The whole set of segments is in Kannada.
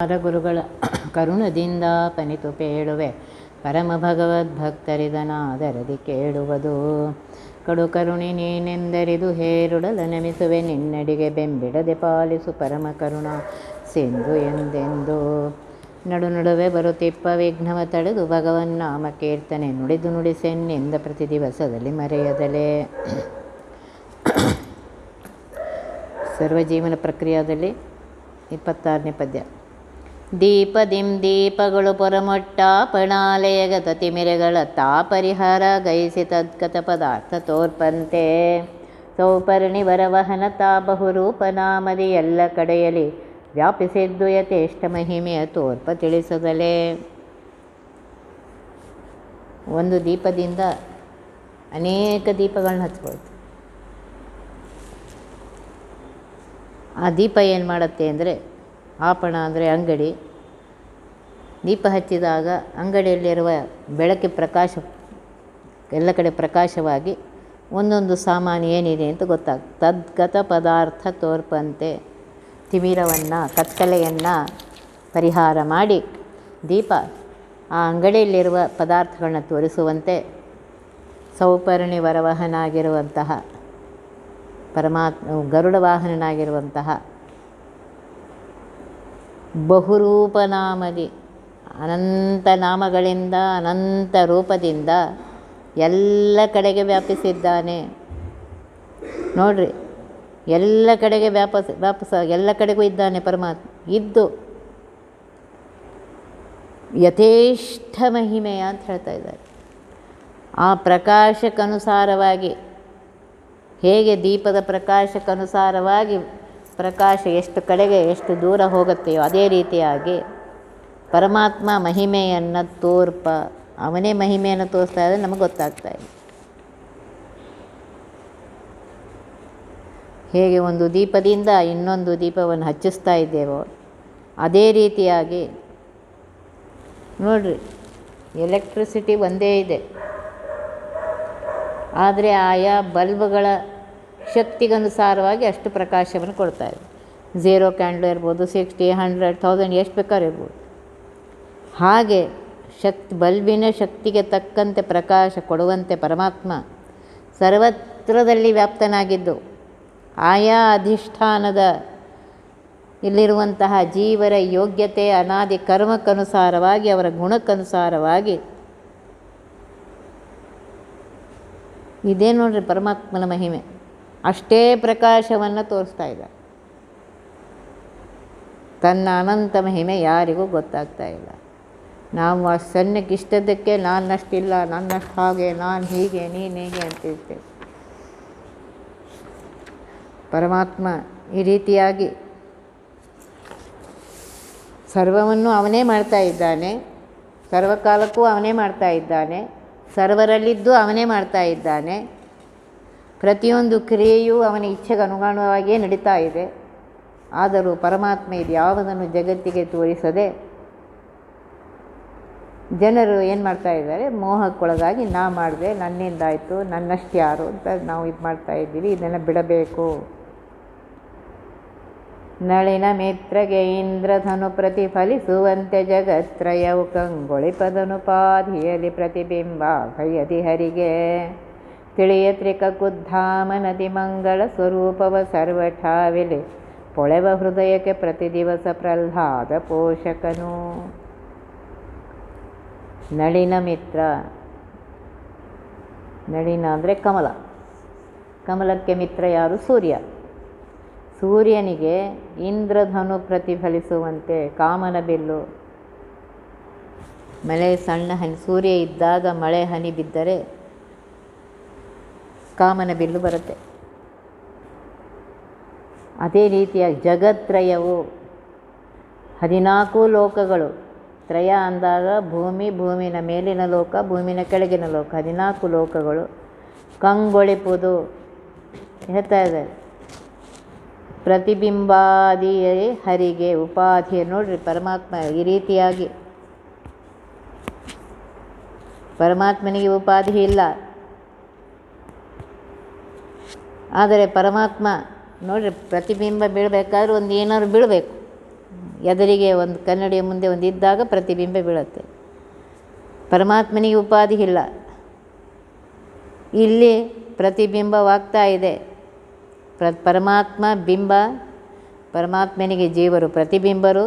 ಗುರುಗಳ ಕರುಣದಿಂದ ಪನಿತು ಪೇಳುವೆ ಪರಮ ಭಗವದ್ಭಕ್ತರಿದನಾದರದಿ ಕೇಳುವುದು. ಕಡು ಕರುಣಿ ನೀನೆಂದರಿದು ಹೇರುಡಲ ನಮಿಸುವೆ ನಿನ್ನಡಿಗೆ ಬೆಂಬಿಡದೆ ಪಾಲಿಸು ಪರಮ ಕರುಣ ಸಿಂಧು ಎಂದೆಂದು. ನಡು ನಡುವೆ ಬರುತ್ತಿಪ್ಪ ವಿಘ್ನವ ತಡೆದು ಭಗವನ್ನಾಮ ಕೀರ್ತನೆ ನುಡಿದು ನುಡಿಸೆನ್ನಿಂದ ಪ್ರತಿ ದಿವಸದಲ್ಲಿ ಮರೆಯದಲೇ. ಸರ್ವಜೀವನ ಪ್ರಕ್ರಿಯೆಯಲ್ಲಿ 26ನೇ ಪದ್ಯ. ದೀಪದಿಂ ದೀಪಗಳು ಪೊರಮೊಟ್ಟಾಪಣಾಲಯಗತ ತಿಮಿರೆಗಳ ತಾಪರಿಹಾರ ಗೈಸಿ ತದ್ಗತ ಪದಾರ್ಥ ತೋರ್ಪಂತೆ. ಸೌಪರ್ಣಿ ವರವಹನ ತಾ ಬಹುರೂಪನಾಮದಿ ಎಲ್ಲ ಕಡೆಯಲ್ಲಿ ವ್ಯಾಪಿಸಿದ್ದು ಯಥೇಷ್ಟ ಮಹಿಮೆಯ ತೋರ್ಪ ತಿಳಿಸದಲೇ. ಒಂದು ದೀಪದಿಂದ ಅನೇಕ ದೀಪಗಳನ್ನ ಹಚ್ಬೋದು. ಆ ದೀಪ ಏನು ಮಾಡುತ್ತೆ ಅಂದರೆ, ಆಪಣ ಅಂದರೆ ಅಂಗಡಿ. ದೀಪ ಹಚ್ಚಿದಾಗ ಅಂಗಡಿಯಲ್ಲಿರುವ ಬೆಳಕಿನ ಪ್ರಕಾಶ ಎಲ್ಲ ಕಡೆ ಪ್ರಕಾಶವಾಗಿ ಒಂದೊಂದು ಸಾಮಾನು ಏನಿದೆ ಅಂತ ಗೊತ್ತಾಗ್ತದೆ. ತದ್ಗತ ಪದಾರ್ಥ ತೋರ್ಪಂತೆ. ತಿಮಿರವನ್ನು ಕತ್ತಲೆಯನ್ನು ಪರಿಹಾರ ಮಾಡಿ ದೀಪ ಆ ಅಂಗಡಿಯಲ್ಲಿರುವ ಪದಾರ್ಥಗಳನ್ನ ತೋರಿಸುವಂತೆ ಸೌಪರ್ಣಿ ವರವಾಹನಾಗಿರುವಂತಹ ಗರುಡ ವಾಹನನಾಗಿರುವಂತಹ ಬಹುರೂಪನಾಮದಿ ಅನಂತ ನಾಮಗಳಿಂದ ಅನಂತ ರೂಪದಿಂದ ಎಲ್ಲ ಕಡೆಗೆ ವ್ಯಾಪಿಸಿದ್ದಾನೆ. ನೋಡ್ರಿ, ಎಲ್ಲ ಕಡೆಗೆ ಎಲ್ಲ ಕಡೆಗೂ ಇದ್ದಾನೆ ಪರಮಾತ್ಮ. ಇದ್ದು ಯಥೇಷ್ಟ ಮಹಿಮೆಯ ಅಂತ ಹೇಳ್ತಾ ಇದ್ದಾರೆ. ಆ ಪ್ರಕಾಶಕ್ಕನುಸಾರವಾಗಿ, ಹೇಗೆ ದೀಪದ ಪ್ರಕಾಶಕ್ಕನುಸಾರವಾಗಿ ಪ್ರಕಾಶ ಎಷ್ಟು ಕಡೆಗೆ ಎಷ್ಟು ದೂರ ಹೋಗುತ್ತೆಯೋ ಅದೇ ರೀತಿಯಾಗಿ ಪರಮಾತ್ಮ ಮಹಿಮೆಯನ್ನು ಅವನೇ ಮಹಿಮೆಯನ್ನು ತೋರಿಸ್ತಾ ಇದ್ದರೆ ನಮಗೆ ಗೊತ್ತಾಗ್ತಾ ಇದೆ. ಹೇಗೆ ಒಂದು ದೀಪದಿಂದ ಇನ್ನೊಂದು ದೀಪವನ್ನು ಹಚ್ಚಿಸ್ತಾ ಇದ್ದೇವೋ ಅದೇ ರೀತಿಯಾಗಿ ನೋಡ್ರಿ, ಎಲೆಕ್ಟ್ರಿಸಿಟಿ ಒಂದೇ ಇದೆ, ಆದರೆ ಆಯಾ ಬಲ್ಬ್ಗಳ ಶಕ್ತಿಗನುಸಾರವಾಗಿ ಅಷ್ಟು ಪ್ರಕಾಶವನ್ನು ಕೊಡ್ತಾಯಿದೆ. 0 ಕ್ಯಾಂಡ್ಲ್ ಇರ್ಬೋದು, 60, 100, 1000 ಎಷ್ಟು ಬೇಕಾದ್ರೂ ಇರ್ಬೋದು. ಹಾಗೆ ಬಲ್ಬಿನ ಶಕ್ತಿಗೆ ತಕ್ಕಂತೆ ಪ್ರಕಾಶ ಕೊಡುವಂತೆ ಪರಮಾತ್ಮ ಸರ್ವತ್ರದಲ್ಲಿ ವ್ಯಾಪ್ತನಾಗಿದ್ದು ಆಯಾ ಅಧಿಷ್ಠಾನದ ಇಲ್ಲಿರುವಂತಹ ಜೀವರ ಯೋಗ್ಯತೆ ಅನಾದಿ ಕರ್ಮಕ್ಕನುಸಾರವಾಗಿ ಅವರ ಗುಣಕ್ಕನುಸಾರವಾಗಿ ಇದೇ ನೋಡ್ರಿ ಪರಮಾತ್ಮನ ಮಹಿಮೆ. ಅಷ್ಟೇ ಪ್ರಕಾಶವನ್ನು ತೋರಿಸ್ತಾ ಇದ್ದಾರೆ. ತನ್ನ ಅನಂತ ಮಹಿಮೆ ಯಾರಿಗೂ ಗೊತ್ತಾಗ್ತಾ ಇಲ್ಲ. ನಾವು ಆ ಸಣ್ಣಕ್ಕಿಷ್ಟದಕ್ಕೆ ನಾನಷ್ಟಿಲ್ಲ, ನನ್ನಷ್ಟು ಹಾಗೆ, ನಾನು ಹೀಗೆ, ನೀನು ಹೀಗೆ ಅಂತಿರ್ತೇವೆ. ಪರಮಾತ್ಮ ಈ ರೀತಿಯಾಗಿ ಸರ್ವವನ್ನು ಅವನೇ ಮಾಡ್ತಾ ಇದ್ದಾನೆ, ಸರ್ವಕಾಲಕ್ಕೂ ಅವನೇ ಮಾಡ್ತಾ ಇದ್ದಾನೆ, ಸರ್ವರಲ್ಲಿದ್ದು ಅವನೇ ಮಾಡ್ತಾ ಇದ್ದಾನೆ. ಪ್ರತಿಯೊಂದು ಕ್ರಿಯೆಯೂ ಅವನ ಇಚ್ಛೆಗೆ ಅನುಗುಣವಾಗಿಯೇ ನಡೀತಾ ಇದೆ. ಆದರೂ ಪರಮಾತ್ಮ ಇದು ಯಾವುದನ್ನು ಜಗತ್ತಿಗೆ ತೋರಿಸದೆ ಜನರು ಏನು ಮಾಡ್ತಾ ಇದ್ದಾರೆ, ಮೋಹಕ್ಕೊಳಗಾಗಿ ನಾ ಮಾಡಿದೆ, ನನ್ನಿಂದಾಯಿತು, ನನ್ನಷ್ಟು ಯಾರು ಅಂತ ನಾವು ಇದು ಮಾಡ್ತಾ ಇದ್ದೀವಿ. ಇದನ್ನು ಬಿಡಬೇಕು. ನಳಿನ ಮಿತ್ರಗೆ ಇಂದ್ರಧನು ಪ್ರತಿಫಲಿಸುವಂತೆ ಜಗತ್ರಯವು ಕಂಗೊಳಿಪದನುಪಾಧಿಯಲ್ಲಿ ಪ್ರತಿಬಿಂಬ ಭಯದಿ ಹರಿಗೆ ತಿಳಿಯ ತ್ರಿಕಕುದ್ಧಾಮನದಿ ಮಂಗಳ ಸ್ವರೂಪವ ಸರ್ವಠಾವಿಲೆ ಪೊಳೆವ ಹೃದಯಕ್ಕೆ ಪ್ರತಿ ದಿವಸ ಪ್ರಹ್ಲಾದ ಪೋಷಕನು. ನಳಿನ ಮಿತ್ರ, ನಳಿನ ಅಂದರೆ ಕಮಲ. ಕಮಲಕ್ಕೆ ಮಿತ್ರ ಯಾರು? ಸೂರ್ಯ. ಸೂರ್ಯನಿಗೆ ಇಂದ್ರಧನು ಪ್ರತಿಫಲಿಸುವಂತೆ ಕಾಮನ ಬಿಲ್ಲು. ಮಳೆ ಸಣ್ಣ ಹನಿ, ಸೂರ್ಯ ಇದ್ದಾಗ ಮಳೆ ಹನಿ ಬಿದ್ದರೆ ಕಾಮನ ಬಿಲ್ಲು ಬರುತ್ತೆ. ಅದೇ ರೀತಿಯಾಗಿ ಜಗತ್ರಯವು 14 ಲೋಕಗಳು. ತ್ರಯ ಅಂದಾಗ ಭೂಮಿ, ಭೂಮಿನ ಮೇಲಿನ ಲೋಕ, ಭೂಮಿನ ಕೆಳಗಿನ ಲೋಕ, 14 ಲೋಕಗಳು ಕಂಗೊಳಿಪುದು ಹೇಳ್ತಾ ಇದೆ. ಪ್ರತಿಬಿಂಬಾದಿಯ ಹರಿಗೆ ಉಪಾಧಿಯ. ನೋಡ್ರಿ, ಪರಮಾತ್ಮ ಈ ರೀತಿಯಾಗಿ, ಪರಮಾತ್ಮನಿಗೆ ಉಪಾಧಿ ಇಲ್ಲ, ಆದರೆ ಪರಮಾತ್ಮ ನೋಡ್ರಿ ಪ್ರತಿಬಿಂಬ ಬೀಳಬೇಕಾದ್ರೆ ಒಂದು ಏನಾದ್ರು ಬೀಳಬೇಕು. ಎದುರಿಗೆ ಒಂದು ಕನ್ನಡಿಯ ಮುಂದೆ ಒಂದು ಇದ್ದಾಗ ಪ್ರತಿಬಿಂಬ ಬೀಳುತ್ತೆ. ಪರಮಾತ್ಮನಿಗೆ ಉಪಾಧಿ ಇಲ್ಲ, ಇಲ್ಲಿ ಪ್ರತಿಬಿಂಬವಾಗ್ತಾ ಇದೆ. ಪರಮಾತ್ಮ ಬಿಂಬ, ಪರಮಾತ್ಮನಿಗೆ ಜೀವರು ಪ್ರತಿಬಿಂಬರು,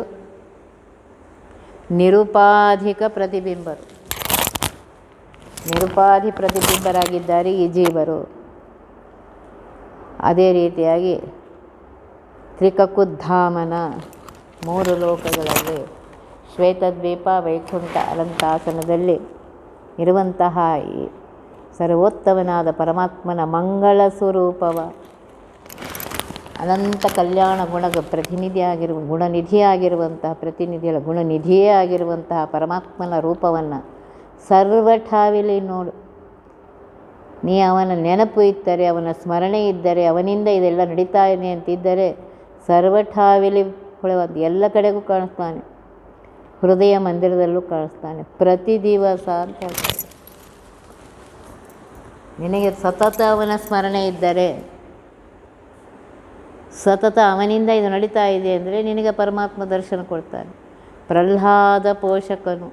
ನಿರುಪಾಧಿಕ ಪ್ರತಿಬಿಂಬರು. ನಿರುಪಾಧಿ ಪ್ರತಿಬಿಂಬರಾಗಿದ್ದಾರೆ ಈ ಜೀವರು. ಅದೇ ರೀತಿಯಾಗಿ ತ್ರಿಕಕುಧಾಮನ 3 ಲೋಕಗಳಲ್ಲಿ ಶ್ವೇತದ್ವೀಪ, ವೈಕುಂಠ, ಅನಂತಾಸನದಲ್ಲಿ ಇರುವಂತಹ ಈ ಸರ್ವೋತ್ತಮನಾದ ಪರಮಾತ್ಮನ ಮಂಗಳ ಸ್ವರೂಪವ, ಅನಂತ ಕಲ್ಯಾಣ ಗುಣದ ಗುಣನಿಧಿಯಾಗಿರುವಂತಹ ಪ್ರತಿನಿಧಿಗಳ ಗುಣನಿಧಿಯೇ ಆಗಿರುವಂತಹ ಪರಮಾತ್ಮನ ರೂಪವನ್ನು ಸರ್ವಠಾವಿಲಿ ನೋಡು. ನೀ ಅವನ ನೆನಪು ಇದ್ದರೆ, ಅವನ ಸ್ಮರಣೆ ಇದ್ದರೆ, ಅವನಿಂದ ಇದೆಲ್ಲ ನಡೀತಾ ಇದೆ ಅಂತಿದ್ದರೆ ಸರ್ವಠಾವಿಲಿ ಹೊಳೆವಂತ ಎಲ್ಲ ಕಡೆಗೂ ಕಾಣಿಸ್ತಾನೆ. ಹೃದಯ ಮಂದಿರದಲ್ಲೂ ಕಾಣಿಸ್ತಾನೆ ಪ್ರತಿ ದಿವಸ ಅಂತ ಹೇಳ್ತಾರೆ. ನಿನಗೆ ಸತತ ಅವನ ಸ್ಮರಣೆ ಇದ್ದರೆ, ಸತತ ಅವನಿಂದ ಇದು ನಡೀತಾ ಇದೆ ಅಂದರೆ ನಿನಗೆ ಪರಮಾತ್ಮ ದರ್ಶನ ಕೊಡ್ತಾನೆ. ಪ್ರಹ್ಲಾದ ಪೋಷಕನು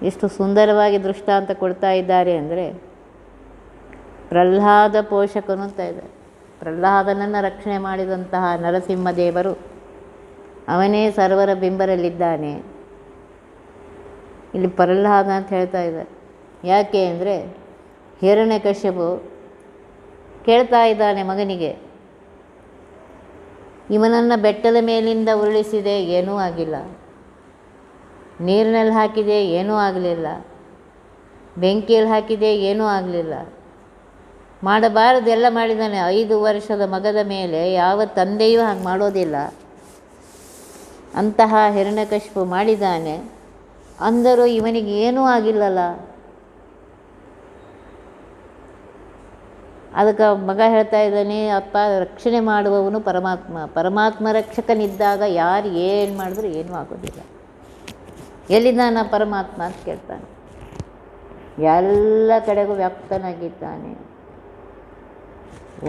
ಎಷ್ಟು ಸುಂದರವಾಗಿ ದೃಷ್ಟಾಂತ ಕೊಡ್ತಾ ಇದ್ದಾರೆ ಅಂದರೆ, ಪ್ರಹ್ಲಾದ ಪೋಷಕನು ಅಂತ ಇದ್ದಾರೆ. ಪ್ರಹ್ಲಾದನನ್ನು ರಕ್ಷಣೆ ಮಾಡಿದಂತಹ ನರಸಿಂಹದೇವರು ಅವನೇ ಸರ್ವರ ಬಿಂಬರಲ್ಲಿದ್ದಾನೆ. ಇಲ್ಲಿ ಪ್ರಹ್ಲಾದ ಅಂತ ಹೇಳ್ತಾ ಇದ್ದಾರೆ. ಯಾಕೆ ಅಂದರೆ ಹಿರಣ್ಯಕಶ್ಯಪು ಕೇಳ್ತಾ ಇದ್ದಾನೆ ಮಗನಿಗೆ, ಇವನನ್ನು ಬೆಟ್ಟದ ಮೇಲಿಂದ ಉರುಳಿಸಿದೆ, ಏನೂ ಆಗಿಲ್ಲ. ನೀರಿನಲ್ಲಿ ಹಾಕಿದೆ, ಏನೂ ಆಗಲಿಲ್ಲ. ಬೆಂಕಿಯಲ್ಲಿ ಹಾಕಿದೆ, ಏನೂ ಆಗಲಿಲ್ಲ. ಮಾಡಬಾರದೆಲ್ಲ ಮಾಡಿದ್ದಾನೆ. 5 ವರ್ಷದ ಮಗದ ಮೇಲೆ ಯಾವ ತಂದೆಯೂ ಹಾಗೆ ಮಾಡೋದಿಲ್ಲ. ಅಂತಹ ಹಿರಣ್ಯಕಶಿಪು ಮಾಡಿದ್ದಾನೆ. ಅಂದರೂ ಇವನಿಗೆ ಏನೂ ಆಗಿಲ್ಲಲ್ಲ. ಅದಕ್ಕೆ ಮಗ ಹೇಳ್ತಾ ಇದ್ದಾನೆ, ಅಪ್ಪ ರಕ್ಷಣೆ ಮಾಡುವವನು ಪರಮಾತ್ಮ. ಪರಮಾತ್ಮ ರಕ್ಷಕನಿದ್ದಾಗ ಯಾರು ಏನು ಮಾಡಿದ್ರು ಏನೂ ಆಗೋದಿಲ್ಲ. ಎಲ್ಲಿದ್ದಾನ ಪರಮಾತ್ಮ ಅಂತ ಕೇಳ್ತಾನೆ. ಎಲ್ಲ ಕಡೆಗೂ ವ್ಯಕ್ತನಾಗಿದ್ದಾನೆ.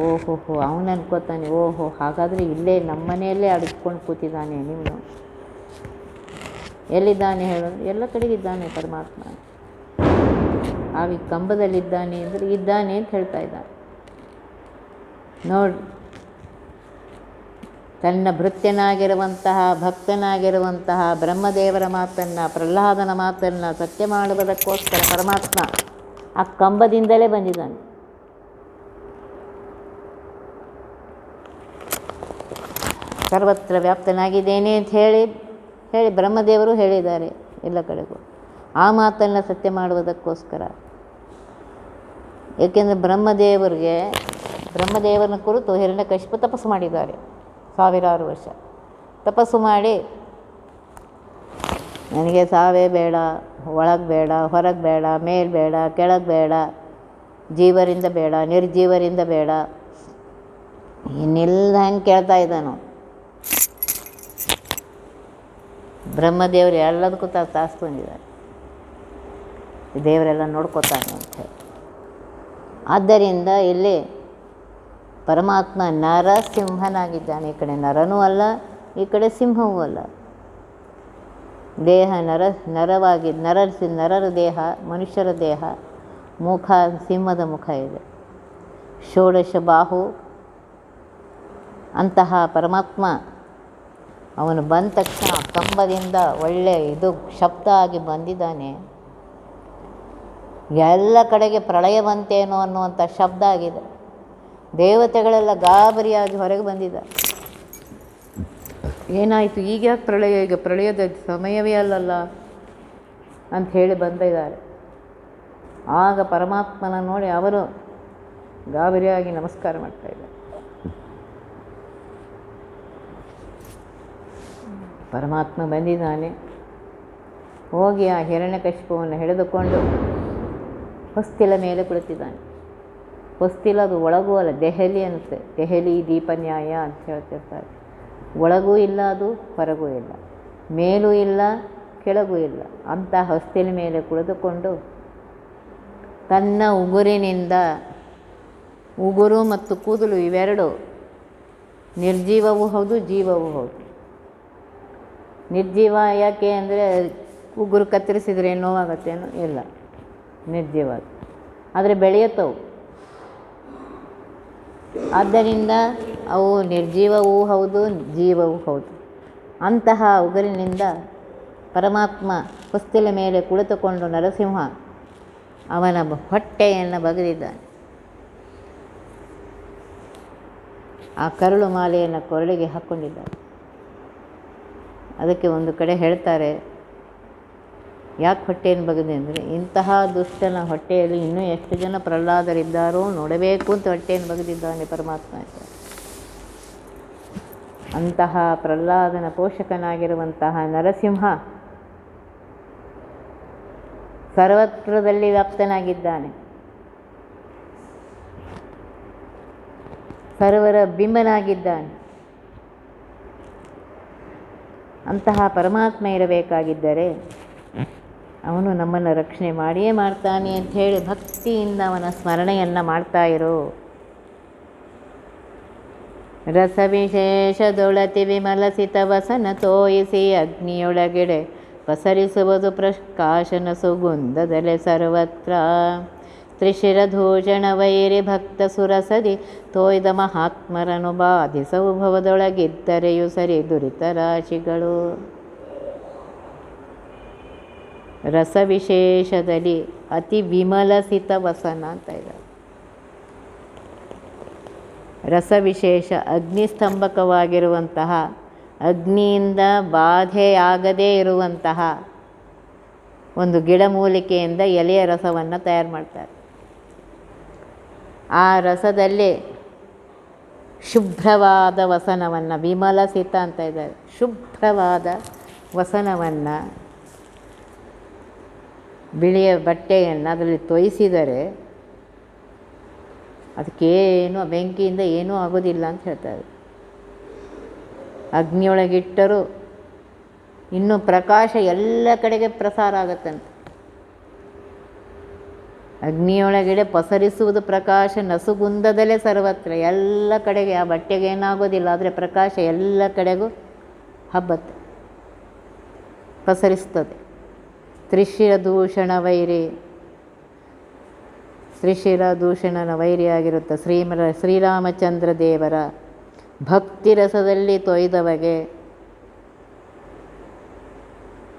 ಓಹೋಹೋ, ಅವನು ಅನ್ಕೋತಾನೆ, ಓಹೋ ಹಾಗಾದರೆ ಇಲ್ಲೇ ನಮ್ಮನೆಯಲ್ಲೇ ಅಡಗಿಸ್ಕೊಂಡು ಕೂತಿದ್ದಾನೆ. ನೀವು ಎಲ್ಲಿದ್ದಾನೆ ಹೇಳೋದು? ಎಲ್ಲ ಕಡೆಗಿದ್ದಾನೆ ಪರಮಾತ್ಮ. ಆಗ ಕಂಬದಲ್ಲಿದ್ದಾನೆ ಅಂದರೆ ಇದ್ದಾನೆ ಅಂತ ಹೇಳ್ತಾ ಇದ್ದಾನೆ. ನೋಡಿ, ತನ್ನ ಭೃತ್ಯನಾಗಿರುವಂತಹ ಭಕ್ತನಾಗಿರುವಂತಹ ಬ್ರಹ್ಮದೇವರ ಮಾತನ್ನು, ಪ್ರಹ್ಲಾದನ ಮಾತನ್ನು ಸತ್ಯ ಮಾಡುವುದಕ್ಕೋಸ್ಕರ ಪರಮಾತ್ಮ ಆ ಕಂಬದಿಂದಲೇ ಬಂದಿದ್ದಾನೆ. ಸರ್ವತ್ರ ವ್ಯಾಪ್ತನಾಗಿದ್ದೇನೆ ಅಂತ ಹೇಳಿ ಬ್ರಹ್ಮದೇವರು ಹೇಳಿದ್ದಾರೆ ಎಲ್ಲ ಕಡೆಗೂ. ಆ ಮಾತನ್ನು ಸತ್ಯ ಮಾಡುವುದಕ್ಕೋಸ್ಕರ. ಏಕೆಂದರೆ ಬ್ರಹ್ಮದೇವರನ್ನ ಕುರಿತು ಹಿರಣ್ಯಕಶಿಪು ತಪಸ್ಸು ಮಾಡಿದ್ದಾರೆ 1000 ವರ್ಷ. ತಪಸ್ಸು ಮಾಡಿ, ನನಗೆ ಸಾವೇ ಬೇಡ, ಒಳಗೆ ಬೇಡ, ಹೊರಗೆ ಬೇಡ, ಮೇಲೆ ಬೇಡ, ಕೆಳಗೆ ಬೇಡ, ಜೀವರಿಂದ ಬೇಡ, ನಿರ್ಜೀವರಿಂದ ಬೇಡ, ಇನ್ನಿಲ್ಲ ಹಂಗೆ ಕೇಳ್ತಾ ಇದ್ದಾನು. ಬ್ರಹ್ಮದೇವರು ಎಲ್ಲದಕ್ಕೂ ತಾಸು ಬಂದಿದ್ದಾರೆ. ದೇವರೆಲ್ಲ ನೋಡ್ಕೋತಾನೆ ಅಂತ ಹೇಳಿ. ಆದ್ದರಿಂದ ಇಲ್ಲಿ ಪರಮಾತ್ಮ ನರಸಿಂಹನಾಗಿದ್ದಾನೆ. ಈ ಕಡೆ ನರನೂ ಅಲ್ಲ, ಈ ಕಡೆ ಸಿಂಹವೂ ಅಲ್ಲ. ದೇಹ ನರವಾಗಿ ನರರ ದೇಹ, ಮನುಷ್ಯರ ದೇಹ, ಮುಖ ಸಿಂಹದ ಮುಖ ಇದೆ. ಷೋಡಶ ಬಾಹು ಅಂತಹ ಪರಮಾತ್ಮ ಅವನು ಬಂದ ತಕ್ಷಣ ಕಂಬದಿಂದ ಒಳ್ಳೆ ಇದು ಶಬ್ದ ಆಗಿ ಬಂದಿದ್ದಾನೆ. ಎಲ್ಲ ಕಡೆಗೆ ಪ್ರಳಯ ಬಂತೇನೋ ಅನ್ನುವಂಥ ಶಬ್ದ ಆಗಿದೆ. ದೇವತೆಗಳೆಲ್ಲ ಗಾಬರಿಯಾಗಿ ಹೊರಗೆ ಬಂದಿದ್ದಾರೆ. ಏನಾಯಿತು, ಈಗ ಯಾಕೆ ಪ್ರಳಯ? ಈಗ ಪ್ರಳಯದ ಸಮಯವೇ ಅಲ್ಲಲ್ಲ ಅಂತ ಹೇಳಿ ಬಂದಿದ್ದಾರೆ. ಆಗ ಪರಮಾತ್ಮನ ನೋಡಿ ಅವರು ಗಾಬರಿಯಾಗಿ ನಮಸ್ಕಾರ ಮಾಡ್ತಾಯಿದ್ದಾರೆ. ಪರಮಾತ್ಮ ಬಂದಿದ್ದಾನೆ. ಹೋಗಿ ಆ ಹಿರಣ್ಯಕಶಿಪುವನ್ನು ಹಿಡಿದುಕೊಂಡು ಹೊಸ್ತಿಲ ಮೇಲೆ ಕುಳಿತಿದ್ದಾನೆ. ಹೊಸ್ತಿಲ ಅದು ಒಳಗೂ ಅಲ್ಲ, ದೆಹಲಿ ಅನ್ನುತ್ತೆ. ದೆಹಲಿ ದೀಪನ್ಯಾಯ ಅಂತ ಹೇಳ್ತಿರ್ತಾರೆ. ಒಳಗೂ ಇಲ್ಲ, ಅದು ಹೊರಗೂ ಇಲ್ಲ, ಮೇಲೂ ಇಲ್ಲ, ಕೆಳಗೂ ಇಲ್ಲ. ಅಂಥ ಹೊಸ್ತಿಲ ಮೇಲೆ ಕುಳಿತುಕೊಂಡು ತನ್ನ ಉಗುರಿನಿಂದ, ಉಗುರು ಮತ್ತು ಕೂದಲು ಇವೆರಡು ನಿರ್ಜೀವವೂ ಹೌದು, ಜೀವವೂ ಹೌದು. ನಿರ್ಜೀವ ಯಾಕೆ ಅಂದರೆ ಉಗುರು ಕತ್ತರಿಸಿದರೆ ನೋವಾಗತ್ತೇನೋ? ಇಲ್ಲ, ನಿರ್ಜೀವ. ಆದರೆ ಬೆಳೆಯುತ್ತವು. ಆದ್ದರಿಂದ ಅವು ನಿರ್ಜೀವವೂ ಹೌದು, ಜೀವವೂ ಹೌದು. ಅಂತಹ ಉಗುರಿನಿಂದ ಪರಮಾತ್ಮ ಹೊಸ್ತಿಲ ಮೇಲೆ ಕುಳಿತುಕೊಂಡು ನರಸಿಂಹ ಅವನ ಹೊಟ್ಟೆಯನ್ನು ಬಗೆದಿದ್ದಾನೆ. ಆ ಕರುಳು ಮಾಲೆಯನ್ನು ಕೊರಳಿಗೆ ಹಾಕ್ಕೊಂಡಿದ್ದಾರೆ. ಅದಕ್ಕೆ ಒಂದು ಕಡೆ ಹೇಳ್ತಾರೆ, ಯಾಕೆ ಹೊಟ್ಟೆಯನ್ನು ಬಗೆದೆ ಅಂದರೆ, ಇಂತಹ ದುಷ್ಟನ ಹೊಟ್ಟೆಯಲ್ಲಿ ಇನ್ನೂ ಎಷ್ಟು ಜನ ಪ್ರಹ್ಲಾದರಿದ್ದಾರೋ ನೋಡಬೇಕು ಅಂತ ಹೊಟ್ಟೆಯನ್ನು ಬಗೆದಿದ್ದಾನೆ ಪರಮಾತ್ಮ ಅಂತ. ಅಂತಹ ಪ್ರಹ್ಲಾದನ ಪೋಷಕನಾಗಿರುವಂತಹ ನರಸಿಂಹ ಸರ್ವತ್ರದಲ್ಲಿ ವ್ಯಾಪ್ತನಾಗಿದ್ದಾನೆ. ಸರ್ವರ ಬಿಂಬನಾಗಿದ್ದಾನೆ. ಅಂತಹ ಪರಮಾತ್ಮ ಇರಬೇಕಾಗಿದ್ದರೆ ಅವನು ನಮ್ಮನ್ನು ರಕ್ಷಣೆ ಮಾಡಿಯೇ ಮಾಡ್ತಾನೆ ಅಂಥೇಳಿ ಭಕ್ತಿಯಿಂದ ಅವನ ಸ್ಮರಣೆಯನ್ನು ಮಾಡ್ತಾ ಇರು. ರಸವಿಶೇಷದೊಳತಿ ವಿಮಲಸಿತ ವಸನ ತೋಯಿಸಿ ಅಗ್ನಿಯೊಳಗೆಡೆ ಪಸರಿಸುವುದು ಪ್ರಕಾಶನ ಸುಗುಂಧದಲೆ ಸರ್ವತ್ರ. ತ್ರಿಶಿರಧೂಷಣ ವೈರಿ ಭಕ್ತ ಸುರಸದಿ ತೋಯ್ದ ಮಹಾತ್ಮರನು ಬಾಧಿಸವು ಭವದೊಳಗಿದ್ದರೆಯು ಸರಿ ದುರಿತ ರಾಶಿಗಳು. ರಸವಿಶೇಷದಲ್ಲಿ ಅತಿ ವಿಮಲಸಿತ ವಸನ ಅಂತ ಇದ್ದಾರೆ. ರಸವಿಶೇಷ ಅಗ್ನಿಸ್ತಂಭಕವಾಗಿರುವಂತಹ, ಅಗ್ನಿಯಿಂದ ಬಾಧೆಯಾಗದೇ ಇರುವಂತಹ ಒಂದು ಗಿಡಮೂಲಿಕೆಯಿಂದ ಎಲೆಯ ರಸವನ್ನು ತಯಾರು ಮಾಡ್ತಾರೆ. ಆ ರಸದಲ್ಲಿ ಶುಭ್ರವಾದ ವಸನವನ್ನು, ವಿಮಲಸಿತ ಅಂತ ಇದ್ದಾರೆ, ಶುಭ್ರವಾದ ವಸನವನ್ನು, ಬಿಳಿಯ ಬಟ್ಟೆಯನ್ನು ಅದರಲ್ಲಿ ತೊಯಿಸಿದರೆ ಅದಕ್ಕೇನು, ಬೆಂಕಿಯಿಂದ ಏನೂ ಆಗೋದಿಲ್ಲ ಅಂತ ಹೇಳ್ತಾರೆ. ಅಗ್ನಿಯೊಳಗಿಟ್ಟರೂ ಇನ್ನೂ ಪ್ರಕಾಶ ಎಲ್ಲ ಕಡೆಗೆ ಪ್ರಸಾರ ಆಗುತ್ತಂತೆ. ಅಗ್ನಿಯೊಳಗಡೆ ಪಸರಿಸುವುದು ಪ್ರಕಾಶ ನಸುಗುಂದದಲ್ಲೇ ಸರ್ವತ್ರ, ಎಲ್ಲ ಕಡೆಗೆ. ಆ ಬಟ್ಟೆಗೆ ಏನಾಗೋದಿಲ್ಲ, ಆದರೆ ಪ್ರಕಾಶ ಎಲ್ಲ ಕಡೆಗೂ ಹಬ್ಬತ್ತೆ, ಪಸರಿಸ್ತದೆ. ತ್ರಿಶಿರದೂಷಣ ವೈರಿ, ತ್ರಿಶಿರದೂಷಣನ ವೈರಿಯಾಗಿರುತ್ತೆ ಶ್ರೀರಾಮಚಂದ್ರ ದೇವರ ಭಕ್ತಿ ರಸದಲ್ಲಿ ತೊಯ್ದವಗೆ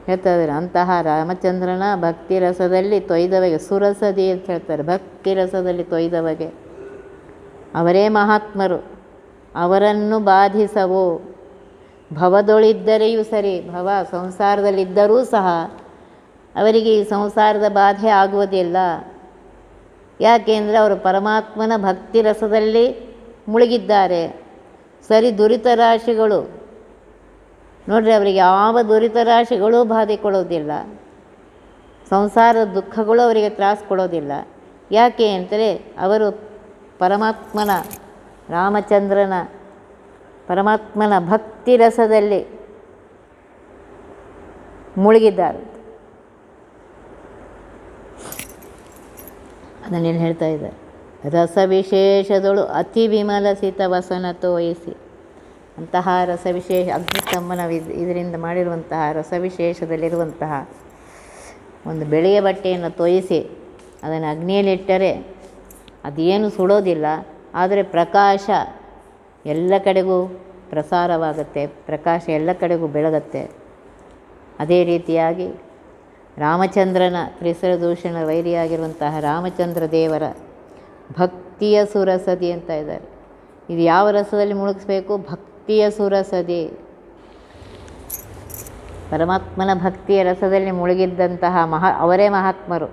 ಹೇಳ್ತಾರೆ. ಅಂತಹ ರಾಮಚಂದ್ರನ ಭಕ್ತಿ ರಸದಲ್ಲಿ ತೊಯ್ದವಗೆ, ಸುರಸದಿ ಅಂತ ಹೇಳ್ತಾರೆ, ಭಕ್ತಿ ರಸದಲ್ಲಿ ತೊಯ್ದವಗೆ ಅವರೇ ಮಹಾತ್ಮರು. ಅವರನ್ನು ಬಾಧಿಸವು ಭವದೊಳಿದ್ದರೆಯೂ ಸರಿ, ಭವ ಸಂಸಾರದಲ್ಲಿದ್ದರೂ ಸಹ ಅವರಿಗೆ ಈ ಸಂಸಾರದ ಬಾಧೆ ಆಗುವುದಿಲ್ಲ. ಯಾಕೆಂದರೆ ಅವರು ಪರಮಾತ್ಮನ ಭಕ್ತಿ ರಸದಲ್ಲಿ ಮುಳುಗಿದ್ದಾರೆ. ಸರಿ ದುರಿತ ರಾಶಿಗಳು ನೋಡ್ರಿ, ಅವರಿಗೆ ಯಾವ ದುರಿತ ರಾಶಿಗಳೂ ಬಾಧೆ ಕೊಡೋದಿಲ್ಲ, ಸಂಸಾರದ ದುಃಖಗಳು ಅವರಿಗೆ ತ್ರಾಸು ಕೊಡೋದಿಲ್ಲ. ಯಾಕೆ ಅಂದರೆ ಅವರು ಪರಮಾತ್ಮನ, ರಾಮಚಂದ್ರನ ಪರಮಾತ್ಮನ ಭಕ್ತಿ ರಸದಲ್ಲಿ ಮುಳುಗಿದ್ದಾರೆ. ಅದನ್ನೇನು ಹೇಳ್ತಾ ಇದ್ದಾರೆ, ರಸವಿಶೇಷದಳು ಅತಿ ವಿಮಲಸಿತ ವಸನ ತೋಯಿಸಿ. ಅಂತಹ ರಸವಿಶೇಷ ಅಗ್ನಿಸ್ತಂಭನ ಇದರಿಂದ ಮಾಡಿರುವಂತಹ ರಸವಿಶೇಷದಲ್ಲಿರುವಂತಹ ಒಂದು ಬೆಳೆಯ ಬಟ್ಟೆಯನ್ನು ತೋಯಿಸಿ ಅದನ್ನು ಅಗ್ನಿಯಲ್ಲಿಟ್ಟರೆ ಅದೇನು ಸುಡೋದಿಲ್ಲ, ಆದರೆ ಪ್ರಕಾಶ ಎಲ್ಲ ಕಡೆಗೂ ಪ್ರಸಾರವಾಗುತ್ತೆ, ಪ್ರಕಾಶ ಎಲ್ಲ ಕಡೆಗೂ ಬೆಳಗುತ್ತೆ. ಅದೇ ರೀತಿಯಾಗಿ ರಾಮಚಂದ್ರನ ತ್ರಿಶಿರದೂಷಣ ವೈರಿಯಾಗಿರುವಂತಹ ರಾಮಚಂದ್ರ ದೇವರ ಭಕ್ತಿಯ ಸುರಸದಿ ಅಂತ ಇದ್ದಾರೆ. ಇದು ಯಾವ ರಸದಲ್ಲಿ ಮುಳುಗಿಸ್ಬೇಕು? ಭಕ್ತಿಯ ಸುರಸದಿ. ಪರಮಾತ್ಮನ ಭಕ್ತಿಯ ರಸದಲ್ಲಿ ಮುಳುಗಿದ್ದಂತಹ ಅವರೇ ಮಹಾತ್ಮರು.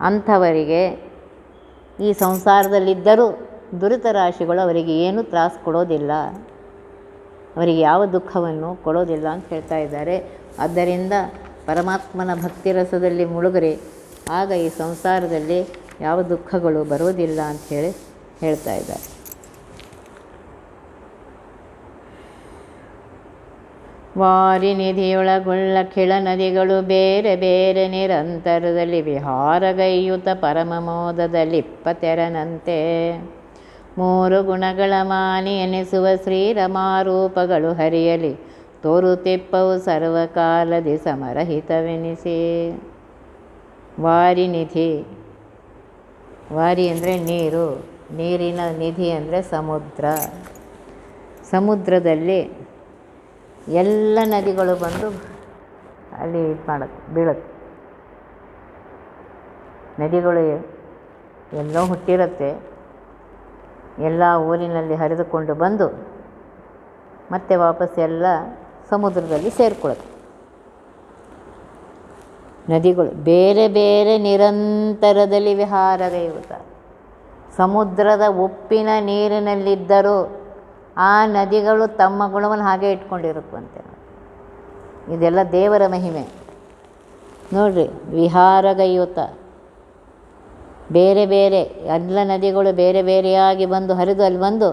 ಅಂಥವರಿಗೆ ಈ ಸಂಸಾರದಲ್ಲಿದ್ದರೂ ದುರಿತ ರಾಶಿಗಳು ಅವರಿಗೆ ಏನೂ ತ್ರಾಸು ಕೊಡೋದಿಲ್ಲ, ಅವರಿಗೆ ಯಾವ ದುಃಖವನ್ನು ಕೊಡೋದಿಲ್ಲ ಅಂತ ಹೇಳ್ತಾ ಇದ್ದಾರೆ. ಆದ್ದರಿಂದ ಪರಮಾತ್ಮನ ಭಕ್ತಿ ರಸದಲ್ಲಿ ಮುಳುಗರೆ, ಆಗ ಈ ಸಂಸಾರದಲ್ಲಿ ಯಾವ ದುಃಖಗಳು ಬರೋದಿಲ್ಲ ಅಂಥೇಳಿ ಹೇಳ್ತಾ ಇದ್ದಾರೆ. ವಾರಿನಿಧಿಯೊಳಗುಳ್ಳ ಖಿಳ ನದಿಗಳು ಬೇರೆ ಬೇರೆ ನಿರಂತರದಲ್ಲಿ ವಿಹಾರಗೈಯುತ ಪರಮ ಮೋದದಲ್ಲಿಪ್ಪತೆರನಂತೆ ಮೂರು ಗುಣಗಳ ಮಾನಿ ಎನಿಸುವ ಶ್ರೀರಮಾರೂಪಗಳು ಹರಿಯಲಿ ತೋರುತೆಪ್ಪವು ಸರ್ವಕಾಲದಿ ಸಮರಹಿತವೆನಿಸಿ. ವಾರಿ ನಿಧಿ, ವಾರಿ ಅಂದರೆ ನೀರು, ನೀರಿನ ನಿಧಿ ಅಂದರೆ ಸಮುದ್ರ. ಸಮುದ್ರದಲ್ಲಿ ಎಲ್ಲ ನದಿಗಳು ಬಂದು ಅಲ್ಲಿ ಬೀಳುತ್ತೆ. ನದಿಗಳು ಎಲ್ಲೋ ಹುಟ್ಟಿರುತ್ತೆ, ಎಲ್ಲ ಊರಿನಲ್ಲಿ ಹರಿದುಕೊಂಡು ಬಂದು ಮತ್ತೆ ವಾಪಸ್ ಎಲ್ಲ ಸಮುದ್ರದಲ್ಲಿ ಸೇರಿಕೊಳ್ಳುತ್ತೆ. ನದಿಗಳು ಬೇರೆ ಬೇರೆ ನಿರಂತರದಲ್ಲಿ ವಿಹಾರಗೈಯುತ್ತಾರೆ. ಸಮುದ್ರದ ಉಪ್ಪಿನ ನೀರಿನಲ್ಲಿದ್ದರೂ ಆ ನದಿಗಳು ತಮ್ಮ ಗುಣವನ್ನು ಹಾಗೆ ಇಟ್ಕೊಂಡಿರುತ್ತಂತೆ. ಇದೆಲ್ಲ ದೇವರ ಮಹಿಮೆ ನೋಡ್ರಿ. ವಿಹಾರಗೈಯುತ್ತ ಬೇರೆ ಬೇರೆ ಎಲ್ಲ ನದಿಗಳು ಬೇರೆ ಬೇರೆಯಾಗಿ ಬಂದು ಹರಿದು ಅಲ್ಲಿ ಬಂದು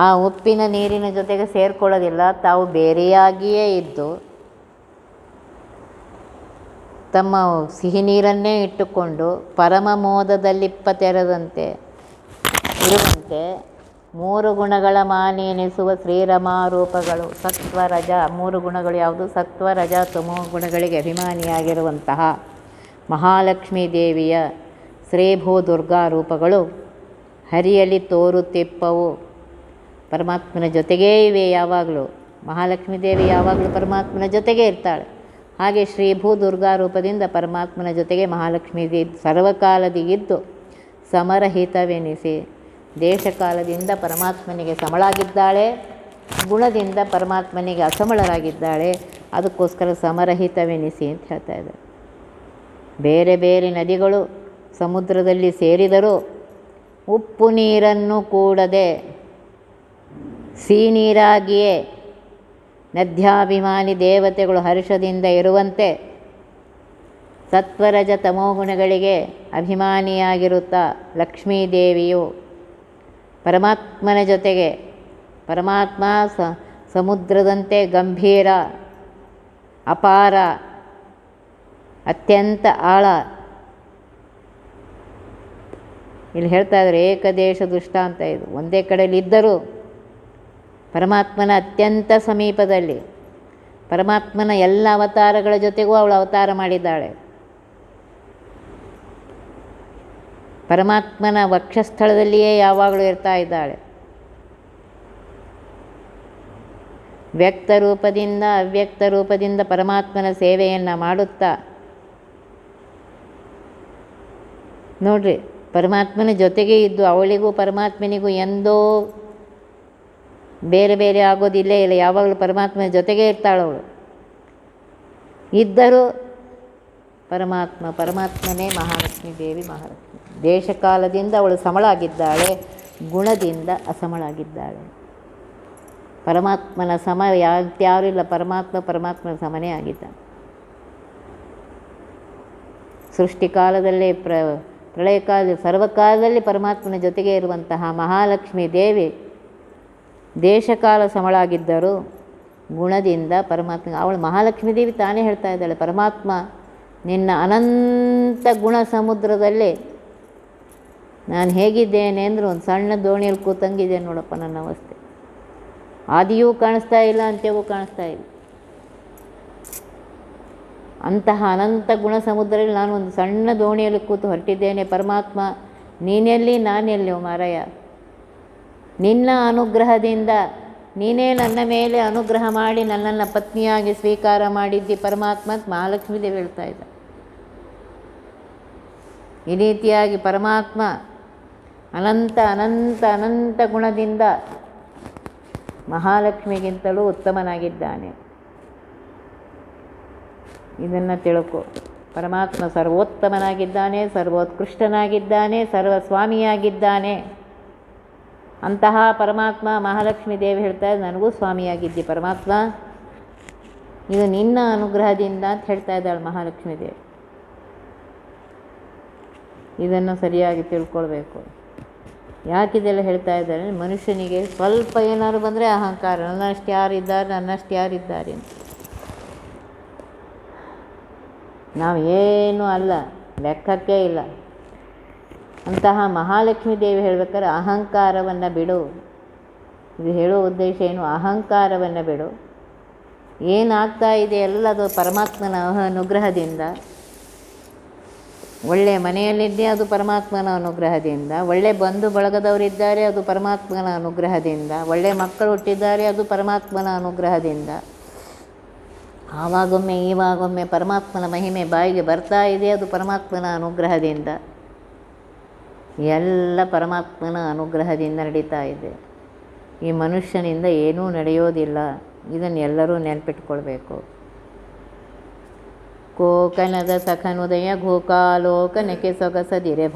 ಆ ಉಪ್ಪಿನ ನೀರಿನ ಜೊತೆಗೆ ಸೇರಿಕೊಳ್ಳೋದಿಲ್ಲ. ತಾವು ಬೇರೆಯಾಗಿಯೇ ಇದ್ದು ತಮ್ಮ ಸಿಹಿ ನೀರನ್ನೇ ಇಟ್ಟುಕೊಂಡು ಪರಮ ಮೋದದಲ್ಲಿಪ್ಪತೆರದಂತೆ ಇರುವಂತೆ ಮೂರು ಗುಣಗಳ ಮಾನಿ ಎನಿಸುವ ಶ್ರೀರಮಾರೂಪಗಳು. ಸತ್ವ ರಜ, ಮೂರು ಗುಣಗಳು ಯಾವುದು? ಸತ್ವ ರಜ ತಮೋ ಗುಣಗಳಿಗೆ ಅಭಿಮಾನಿಯಾಗಿರುವಂತಹ ಮಹಾಲಕ್ಷ್ಮೀ ದೇವಿಯ ಶ್ರೀಭೂ ದುರ್ಗಾ ರೂಪಗಳು ಹರಿಯಲಿ ತೋರುತ್ತಿಪ್ಪವು. ಪರಮಾತ್ಮನ ಜೊತೆಗೇ ಇವೆ ಯಾವಾಗಲೂ. ಮಹಾಲಕ್ಷ್ಮೀ ದೇವಿ ಯಾವಾಗಲೂ ಪರಮಾತ್ಮನ ಜೊತೆಗೇ ಇರ್ತಾಳೆ. ಹಾಗೆ ಶ್ರೀಭೂ ದುರ್ಗಾ ರೂಪದಿಂದ ಪರಮಾತ್ಮನ ಜೊತೆಗೆ ಮಹಾಲಕ್ಷ್ಮೀ ದೇವಿ ಸರ್ವಕಾಲದಿಗಿದ್ದು ಸಮರಹಿತವೆನಿಸಿ. ದೇಶಕಾಲದಿಂದ ಪರಮಾತ್ಮನಿಗೆ ಸಮಳಾಗಿದ್ದಾಳೆ, ಗುಣದಿಂದ ಪರಮಾತ್ಮನಿಗೆ ಅಸಮಳರಾಗಿದ್ದಾಳೆ. ಅದಕ್ಕೋಸ್ಕರ ಸಮರಹಿತವೆನಿಸಿ ಅಂತ ಹೇಳ್ತಾ ಇದ್ದಾರೆ. ಬೇರೆ ಬೇರೆ ನದಿಗಳು ಸಮುದ್ರದಲ್ಲಿ ಸೇರಿದರೂ ಉಪ್ಪು ನೀರನ್ನು ಕೂಡದೆ ಸಿಹಿ ನೀರಾಗಿಯೇ ನದ್ಯಾಭಿಮಾನಿ ದೇವತೆಗಳು ಹರ್ಷದಿಂದ ಇರುವಂತೆ ಸತ್ವರಜ ತಮೋಗುಣಗಳಿಗೆ ಅಭಿಮಾನಿಯಾಗಿರುತ್ತಾ ಲಕ್ಷ್ಮೀದೇವಿಯು ಪರಮಾತ್ಮನ ಜೊತೆಗೆ, ಪರಮಾತ್ಮ ಸಮುದ್ರದಂತೆ ಗಂಭೀರ, ಅಪಾರ, ಅತ್ಯಂತ ಆಳ. ಇಲ್ಲಿ ಹೇಳ್ತಾ ಇದ್ದಾರೆ ಏಕದೇಶ ದೃಷ್ಟಾಂತ. ಇದು ಒಂದೇ ಕಡೆಯಲ್ಲಿ ಇದ್ದರೂ ಪರಮಾತ್ಮನ ಅತ್ಯಂತ ಸಮೀಪದಲ್ಲಿ, ಪರಮಾತ್ಮನ ಎಲ್ಲ ಅವತಾರಗಳ ಜೊತೆಗೂ ಅವಳು ಅವತಾರ ಮಾಡಿದ್ದಾಳೆ. ಪರಮಾತ್ಮನ ವಕ್ಷಸ್ಥಳದಲ್ಲಿಯೇ ಯಾವಾಗಲೂ ಇರ್ತಾ ಇದ್ದಾಳೆ. ವ್ಯಕ್ತ ರೂಪದಿಂದ ಅವ್ಯಕ್ತ ರೂಪದಿಂದ ಪರಮಾತ್ಮನ ಸೇವೆಯನ್ನು ಮಾಡುತ್ತಾ ನೋಡ್ರಿ, ಪರಮಾತ್ಮನ ಜೊತೆಗೆ ಇದ್ದು ಅವಳಿಗೂ ಪರಮಾತ್ಮನಿಗೂ ಎಂದೋ ಬೇರೆ ಬೇರೆ ಆಗೋದಿಲ್ಲೇ ಇಲ್ಲ. ಯಾವಾಗಲೂ ಪರಮಾತ್ಮನ ಜೊತೆಗೇ ಇರ್ತಾಳವಳು. ಇದ್ದರೂ ಪರಮಾತ್ಮನೇ ಮಹಾಲಕ್ಷ್ಮೀ ದೇವಿ. ಮಹಾಲಕ್ಷ್ಮಿ ದೇಶಕಾಲದಿಂದ ಅವಳು ಸಮಳಾಗಿದ್ದಾಳೆ, ಗುಣದಿಂದ ಅಸಮಳಾಗಿದ್ದಾಳೆ. ಪರಮಾತ್ಮನ ಸಮ ಯಾರು ಇಲ್ಲ. ಪರಮಾತ್ಮನ ಸಮನೇ ಆಗಿದ್ದಾನೆ. ಸೃಷ್ಟಿಕಾಲದಲ್ಲೇ ಪ್ರಳಯ ಕಾಲ ಸರ್ವಕಾಲದಲ್ಲಿ ಪರಮಾತ್ಮನ ಜೊತೆಗೆ ಇರುವಂತಹ ಮಹಾಲಕ್ಷ್ಮೀ ದೇವಿ ದೇಶಕಾಲ ಸಮಳಾಗಿದ್ದರೂ ಗುಣದಿಂದ ಪರಮಾತ್ಮ. ಅವಳು ಮಹಾಲಕ್ಷ್ಮೀ ದೇವಿ ತಾನೇ ಹೇಳ್ತಾ ಇದ್ದಾಳೆ, ಪರಮಾತ್ಮ ನಿನ್ನ ಅನಂತ ಗುಣ ಸಮುದ್ರದಲ್ಲಿ ನಾನು ಹೇಗಿದ್ದೇನೆ ಅಂದರೆ ಒಂದು ಸಣ್ಣ ದೋಣಿಯಲ್ಲಿ ಕೂತಂಗಿದೆ ನೋಡಪ್ಪ ನನ್ನ ಅವಸ್ಥೆ. ಆದಿಯೂ ಕಾಣಿಸ್ತಾ ಇಲ್ಲ, ಅಂತ್ಯವೂ ಕಾಣಿಸ್ತಾ ಇಲ್ಲ. ಅಂತಹ ಅನಂತ ಗುಣ ಸಮುದ್ರದಲ್ಲಿ ನಾನು ಒಂದು ಸಣ್ಣ ದೋಣಿಯಲ್ಲಿ ಕೂತು ಹೊರಟಿದ್ದೇನೆ. ಪರಮಾತ್ಮ ನೀನೆಲ್ಲಿ ನಾನೆಲ್ಲಿ ಮಾರಾಯ? ನಿನ್ನ ಅನುಗ್ರಹದಿಂದ ನೀನೇ ನನ್ನ ಮೇಲೆ ಅನುಗ್ರಹ ಮಾಡಿ ನನ್ನನ್ನು ಪತ್ನಿಯಾಗಿ ಸ್ವೀಕಾರ ಮಾಡಿದ್ದಿ ಪರಮಾತ್ಮ ಅಂತ ಮಹಾಲಕ್ಷ್ಮೀ ದೇವಿ ಹೇಳ್ತಾ ಇದ್ದ. ಈ ರೀತಿಯಾಗಿ ಪರಮಾತ್ಮ ಅನಂತ ಅನಂತ ಅನಂತ ಗುಣದಿಂದ ಮಹಾಲಕ್ಷ್ಮಿಗಿಂತಲೂ ಉತ್ತಮನಾಗಿದ್ದಾನೆ. ಇದನ್ನು ತಿಳ್ಕೊ. ಪರಮಾತ್ಮ ಸರ್ವೋತ್ತಮನಾಗಿದ್ದಾನೆ, ಸರ್ವೋತ್ಕೃಷ್ಟನಾಗಿದ್ದಾನೆ, ಸರ್ವಸ್ವಾಮಿಯಾಗಿದ್ದಾನೆ. ಅಂತಹ ಪರಮಾತ್ಮ ಮಹಾಲಕ್ಷ್ಮೀ ದೇವಿ ಹೇಳ್ತಾ ನನಗೂ ಸ್ವಾಮಿಯಾಗಿದ್ದಿ ಪರಮಾತ್ಮ, ಇದು ನಿನ್ನ ಅನುಗ್ರಹದಿಂದ ಅಂತ ಹೇಳ್ತಾ ಇದ್ದಾಳೆ ಮಹಾಲಕ್ಷ್ಮೀ ದೇವಿ. ಇದನ್ನು ಸರಿಯಾಗಿ ತಿಳ್ಕೊಳ್ಬೇಕು. ಯಾಕಿದೆಲ್ಲ ಹೇಳ್ತಾ ಇದ್ದಾರೆ? ಮನುಷ್ಯನಿಗೆ ಸ್ವಲ್ಪ ಏನಾದ್ರು ಬಂದರೆ ಅಹಂಕಾರ, ನನ್ನಷ್ಟು ಯಾರಿದ್ದಾರೆ, ನನ್ನಷ್ಟು ಯಾರಿದ್ದಾರೆ ಅಂತ. ನಾವು ಏನೂ ಅಲ್ಲ, ಲೆಕ್ಕಕ್ಕೆ ಇಲ್ಲ. ಅಂತಹ ಮಹಾಲಕ್ಷ್ಮೀ ದೇವಿ ಹೇಳ್ಬೇಕಾದ್ರೆ ಅಹಂಕಾರವನ್ನು ಬಿಡು, ಇದು ಹೇಳೋ ಉದ್ದೇಶ ಏನು? ಅಹಂಕಾರವನ್ನು ಬಿಡು. ಏನಾಗ್ತಾ ಇದೆ ಎಲ್ಲದು ಪರಮಾತ್ಮನ ಅನುಗ್ರಹದಿಂದ. ಒಳ್ಳೆಯ ಮನೆಯಲ್ಲಿದ್ದೇ ಅದು ಪರಮಾತ್ಮನ ಅನುಗ್ರಹದಿಂದ. ಒಳ್ಳೆಯ ಬಂಧು ಬಳಗದವರಿದ್ದಾರೆ, ಅದು ಪರಮಾತ್ಮನ ಅನುಗ್ರಹದಿಂದ. ಒಳ್ಳೆಯ ಮಕ್ಕಳು ಹುಟ್ಟಿದ್ದಾರೆ, ಅದು ಪರಮಾತ್ಮನ ಅನುಗ್ರಹದಿಂದ. ಆವಾಗೊಮ್ಮೆ ಈವಾಗೊಮ್ಮೆ ಪರಮಾತ್ಮನ ಮಹಿಮೆ ಬಾಯಿಗೆ ಬರ್ತಾ ಇದೆ, ಅದು ಪರಮಾತ್ಮನ ಅನುಗ್ರಹದಿಂದ. ಎಲ್ಲ ಪರಮಾತ್ಮನ ಅನುಗ್ರಹದಿಂದ ನಡೀತಾ ಇದೆ. ಈ ಮನುಷ್ಯನಿಂದ ಏನೂ ನಡೆಯೋದಿಲ್ಲ. ಇದನ್ನು ಎಲ್ಲರೂ ನೆನಪಿಟ್ಕೊಳ್ಬೇಕು. ಕೋಕನದ ಸಖನುದಯ ಗೋಕಾಲೋಕನಕ್ಕೆ ಸೊಗಸದಿರೆ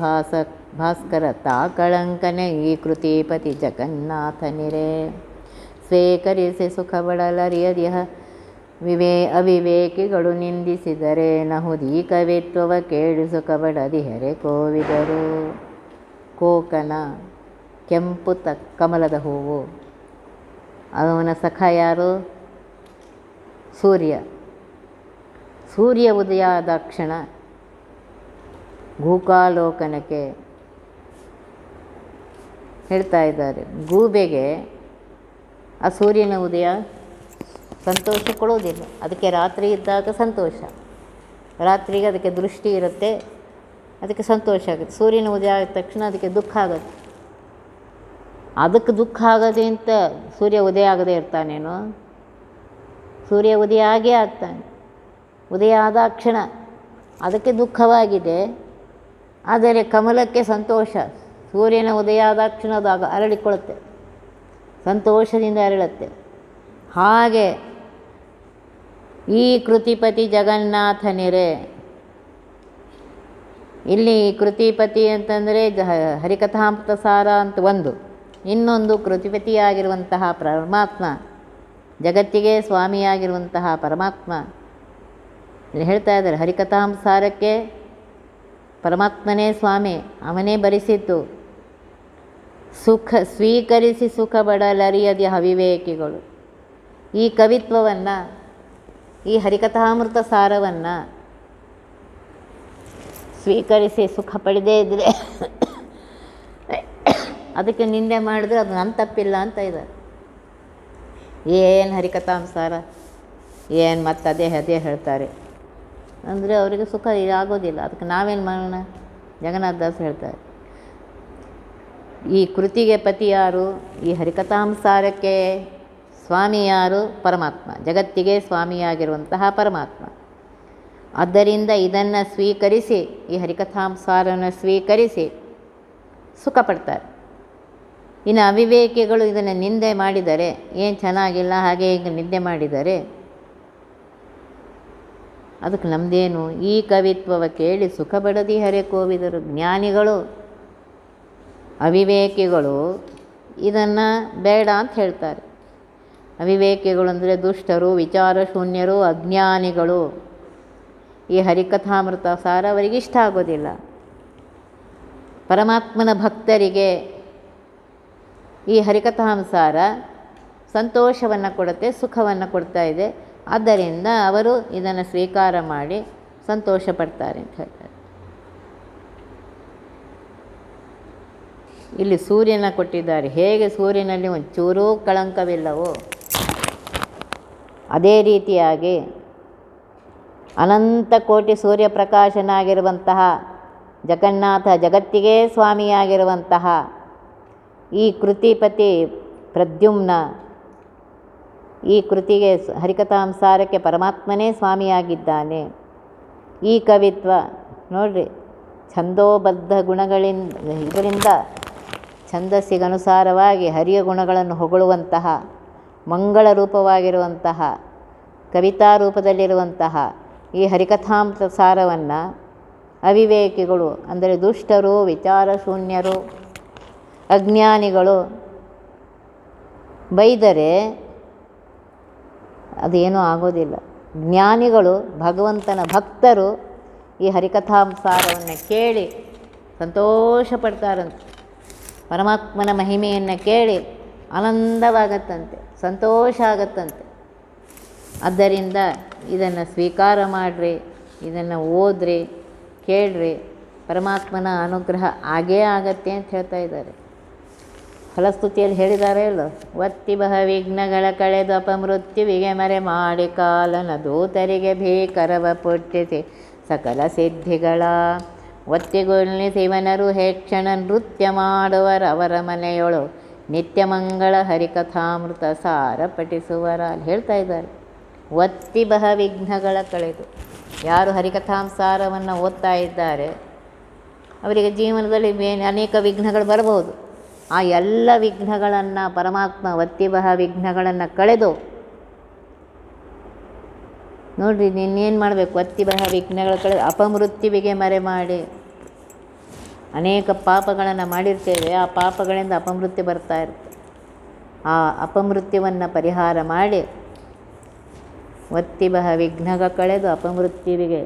ಭಾಸ್ಕರ ತಾಕಳಂಕನೆ ಈ ಕೃತಿಪತಿ ಜಗನ್ನಾಥನಿರೆ ಸ್ವೀಕರಿಸಿ ಸುಖಬಡಲರಿಯದಿಹ ಅವಿವೇಕಿಗಳು ನಿಂದಿಸಿದರೆ ನಹುದೀ ಕವಿತ್ವವ ಕೇಳಿ ಸುಖಬಡದಿಹರೆ ಕೋವಿದರು. ಕೋಕನ ಕೆಂಪು ಕಮಲದ ಹೂವು. ಅವನ ಸಖ ಯಾರು? ಸೂರ್ಯ. ಸೂರ್ಯ ಉದಯ ಆದ ಕ್ಷಣ ಗೂಕಾಲೋಕನಕ್ಕೆ ಹೇಳ್ತಾ ಇದ್ದಾರೆ. ಗೂಬೆಗೆ ಆ ಸೂರ್ಯನ ಉದಯ ಸಂತೋಷ ಕೊಡೋದಿಲ್ಲ. ಅದಕ್ಕೆ ರಾತ್ರಿ ಇದ್ದಾಗ ಸಂತೋಷ, ರಾತ್ರಿಗೆ ಅದಕ್ಕೆ ದೃಷ್ಟಿ ಇರುತ್ತೆ, ಅದಕ್ಕೆ ಸಂತೋಷ ಆಗುತ್ತೆ. ಸೂರ್ಯನ ಉದಯ ಆದ ತಕ್ಷಣ ಅದಕ್ಕೆ ದುಃಖ ಆಗುತ್ತೆ. ಅದಕ್ಕೆ ದುಃಖ ಆಗದೆ ಅಂತ ಸೂರ್ಯ ಉದಯ ಆಗದೆ ಇರ್ತಾನೇನೋ? ಸೂರ್ಯ ಉದಯ ಆಗೇ ಆಗ್ತಾನೆ. ಉದಯ ಆದ ಕ್ಷಣ ಅದಕ್ಕೆ ದುಃಖವಾಗಿದೆ, ಆದರೆ ಕಮಲಕ್ಕೆ ಸಂತೋಷ. ಸೂರ್ಯನ ಉದಯ ಆದ ಕ್ಷಣ ಅದು ಅರಳಿಕೊಳ್ಳುತ್ತೆ, ಸಂತೋಷದಿಂದ ಅರಳುತ್ತೆ. ಹಾಗೆ ಈ ಕೃತಿಪತಿ ಜಗನ್ನಾಥನಿರೆ. ಇಲ್ಲಿ ಕೃತಿಪತಿ ಅಂತಂದರೆ ಹರಿಕಥಾಮೃತ ಸಾರ ಅಂತ ಒಂದು, ಇನ್ನೊಂದು ಕೃತಿಪತಿಯಾಗಿರುವಂತಹ ಪರಮಾತ್ಮ, ಜಗತ್ತಿಗೆ ಸ್ವಾಮಿಯಾಗಿರುವಂತಹ ಪರಮಾತ್ಮ. ಇಲ್ಲಿ ಹೇಳ್ತಾ ಇದ್ದಾರೆ, ಹರಿಕಥಾಂಸಾರಕ್ಕೆ ಪರಮಾತ್ಮನೇ ಸ್ವಾಮಿ, ಅವನೇ ಬರೆಸಿದ್ದು. ಸ್ವೀಕರಿಸಿ ಸುಖ ಬಡಲರಿಯದಿ ಅವಿವೇಕಿಗಳು. ಈ ಕವಿತ್ವವನ್ನು, ಈ ಹರಿಕಥಾಮೃತ ಸಾರವನ್ನು ಸ್ವೀಕರಿಸಿ ಸುಖ ಪಡೆದೇ ಇದ್ದರೆ ಅದಕ್ಕೆ ನಿಂದೆ ಮಾಡಿದ್ರೆ ಅದು ನನ್ನ ತಪ್ಪಿಲ್ಲ ಅಂತ ಇದ್ದಾರೆ. ಏನು ಹರಿಕಥಾಂಸಾರ, ಏನು ಮತ್ತೆ ಅದೇ ಹೇಳ್ತಾರೆ ಅಂದರೆ ಅವರಿಗೆ ಸುಖ ಆಗೋದಿಲ್ಲ. ಅದಕ್ಕೆ ನಾವೇನು ಮಾಡೋಣ? ಜಗನ್ನಾಥದಾಸ್ ಹೇಳ್ತಾರೆ, ಈ ಕೃತಿಗೆ ಪತಿ ಯಾರು? ಈ ಹರಿಕಥಾಂಸಾರಕ್ಕೆ ಸ್ವಾಮಿ ಯಾರು? ಪರಮಾತ್ಮ, ಜಗತ್ತಿಗೆ ಸ್ವಾಮಿಯಾಗಿರುವಂತಹ ಪರಮಾತ್ಮ. ಆದ್ದರಿಂದ ಇದನ್ನು ಸ್ವೀಕರಿಸಿ, ಈ ಹರಿಕಥಾಂಸಾರವನ್ನು ಸ್ವೀಕರಿಸಿ ಸುಖ ಪಡ್ತಾರೆ. ಇನ್ನು ಅವಿವೇಕಿಗಳು ಇದನ್ನು ನಿಂದೆ ಮಾಡಿದರೆ, ಏನು ಚೆನ್ನಾಗಿಲ್ಲ ಹಾಗೆ ಹೀಗೆ ನಿಂದೆ ಮಾಡಿದರೆ ಅದಕ್ಕೆ ನಮ್ಮದೇನು? ಈ ಕವಿತ್ವವ ಕೇಳಿ ಸುಖ ಬಡದಿ ಹರೆ ಕೋವಿದರು. ಜ್ಞಾನಿಗಳು, ಅವಿವೇಕಿಗಳು ಇದನ್ನು ಬೇಡ ಅಂತ ಹೇಳ್ತಾರೆ. ಅವಿವೇಕಿಗಳು ಅಂದರೆ ದುಷ್ಟರು, ವಿಚಾರ ಶೂನ್ಯರು, ಅಜ್ಞಾನಿಗಳು. ಈ ಹರಿಕಥಾಮೃತ ಸಾರ ಅವರಿಗೆ ಇಷ್ಟ ಆಗೋದಿಲ್ಲ. ಪರಮಾತ್ಮನ ಭಕ್ತರಿಗೆ ಈ ಹರಿಕಥಾಂಸಾರ ಸಂತೋಷವನ್ನು ಕೊಡುತ್ತೆ, ಸುಖವನ್ನು ಕೊಡ್ತಾ ಇದೆ. ಆದ್ದರಿಂದ ಅವರು ಇದನ್ನು ಸ್ವೀಕಾರ ಮಾಡಿ ಸಂತೋಷ ಪಡ್ತಾರೆ ಅಂತ ಹೇಳ್ತಾರೆ. ಇಲ್ಲಿ ಸೂರ್ಯನ ಕೊಟ್ಟಿದ್ದಾರೆ. ಹೇಗೆ ಸೂರ್ಯನಲ್ಲಿ ಒಂಚೂರೂ ಕಳಂಕವಿಲ್ಲವೋ ಅದೇ ರೀತಿಯಾಗಿ ಅನಂತ ಕೋಟಿ ಸೂರ್ಯಪ್ರಕಾಶನಾಗಿರುವಂತಹ ಜಗನ್ನಾಥ, ಜಗತ್ತಿಗೆ ಸ್ವಾಮಿಯಾಗಿರುವಂತಹ ಈ ಕೃತಿಪತಿ ಪ್ರದ್ಯುಮ್ನ, ಈ ಕೃತಿಗೆ ಹರಿಕಥಾಂಸಾರಕ್ಕೆ ಪರಮಾತ್ಮನೇ ಸ್ವಾಮಿಯಾಗಿದ್ದಾನೆ. ಈ ಕವಿತ್ವ ನೋಡ್ರಿ, ಛಂದೋಬದ್ಧ ಗುಣಗಳಿಂದ, ಇದರಿಂದ ಛಂದಸ್ಸಿಗನುಸಾರವಾಗಿ ಹರಿಯ ಗುಣಗಳನ್ನು ಹೊಗಳುವಂತಹ, ಮಂಗಳ ರೂಪವಾಗಿರುವಂತಹ, ಕವಿತಾ ರೂಪದಲ್ಲಿರುವಂತಹ ಈ ಹರಿಕಥಾಮೃತ ಸಾರವನ್ನು ಅವಿವೇಕಿಗಳು ಅಂದರೆ ದುಷ್ಟರು, ವಿಚಾರ ಶೂನ್ಯರು, ಅಜ್ಞಾನಿಗಳು ಬೈದರೆ ಅದೇನೂ ಆಗೋದಿಲ್ಲ. ಜ್ಞಾನಿಗಳು, ಭಗವಂತನ ಭಕ್ತರು ಈ ಹರಿಕಥಾಂಸಾರವನ್ನು ಕೇಳಿ ಸಂತೋಷ ಪಡ್ತಾರಂತೆ. ಪರಮಾತ್ಮನ ಮಹಿಮೆಯನ್ನು ಕೇಳಿ ಆನಂದವಾಗತ್ತಂತೆ, ಸಂತೋಷ ಆಗತ್ತಂತೆ. ಆದ್ದರಿಂದ ಇದನ್ನು ಸ್ವೀಕಾರ ಮಾಡಿರಿ, ಇದನ್ನು ಓದ್ರಿ, ಕೇಳ್ರಿ, ಪರಮಾತ್ಮನ ಅನುಗ್ರಹ ಆಗೇ ಆಗತ್ತೆ ಅಂತ ಹೇಳ್ತಾ ಇದ್ದಾರೆ. ಫಲಸ್ತುತಿಯಲ್ಲಿ ಹೇಳಿದ್ದಾರೆ ಇಲ್ಲ, ಒತ್ತಿ ಬಹ ವಿಘ್ನಗಳ ಕಳೆದು ಅಪಮೃತ್ಯುವಿಗೆ ಮರೆ ಮಾಡಿ ಕಾಲನ ದೂತರಿಗೆ ಭೀಕರವ ಪುಟ್ಟಿಸಿ ಸಕಲ ಸಿದ್ಧಿಗಳ ಒತ್ತಿಗೊಳ್ಳಿಸಿ ಇವನರು ಹೇಕ್ಷಣ ನೃತ್ಯ ಮಾಡುವರವರ ಮನೆಯೊಳು ನಿತ್ಯ ಮಂಗಳ ಹರಿಕಥಾಮೃತ ಸಾರ ಪಠಿಸುವರ ಅಲ್ಲಿ ಹೇಳ್ತಾ ಇದ್ದಾರೆ. ಒತ್ತಿ ಬಹ ವಿಘ್ನಗಳ ಕಳೆದು, ಯಾರು ಹರಿಕಥಾಂಸಾರವನ್ನು ಓದ್ತಾ ಇದ್ದಾರೆ ಅವರಿಗೆ ಜೀವನದಲ್ಲಿ ಅನೇಕ ವಿಘ್ನಗಳು ಬರಬಹುದು. ಆ ಎಲ್ಲ ವಿಘ್ನಗಳನ್ನು ಪರಮಾತ್ಮ ಒತ್ತಿ ಬಹ ವಿಘ್ನಗಳನ್ನು ಕಳೆದು, ನೋಡಿರಿ ನಿನ್ನೇನು ಮಾಡಬೇಕು, ಒತ್ತಿ ಬಹ ವಿಘ್ನಗಳ ಕಳೆದು ಅಪಮೃತ್ಯುವಿಗೆ ಮರೆ ಮಾಡಿ. ಅನೇಕ ಪಾಪಗಳನ್ನು ಮಾಡಿರ್ತೇವೆ, ಆ ಪಾಪಗಳಿಂದ ಅಪಮೃತ್ಯು ಬರ್ತಾ ಇರುತ್ತೆ. ಆ ಅಪಮೃತ್ಯುವನ್ನು ಪರಿಹಾರ ಮಾಡಿ ಒತ್ತಿ ಬಹ ವಿಘ್ನಗ ಕಳೆದು ಅಪಮೃತ್ಯುವಿಗೆ,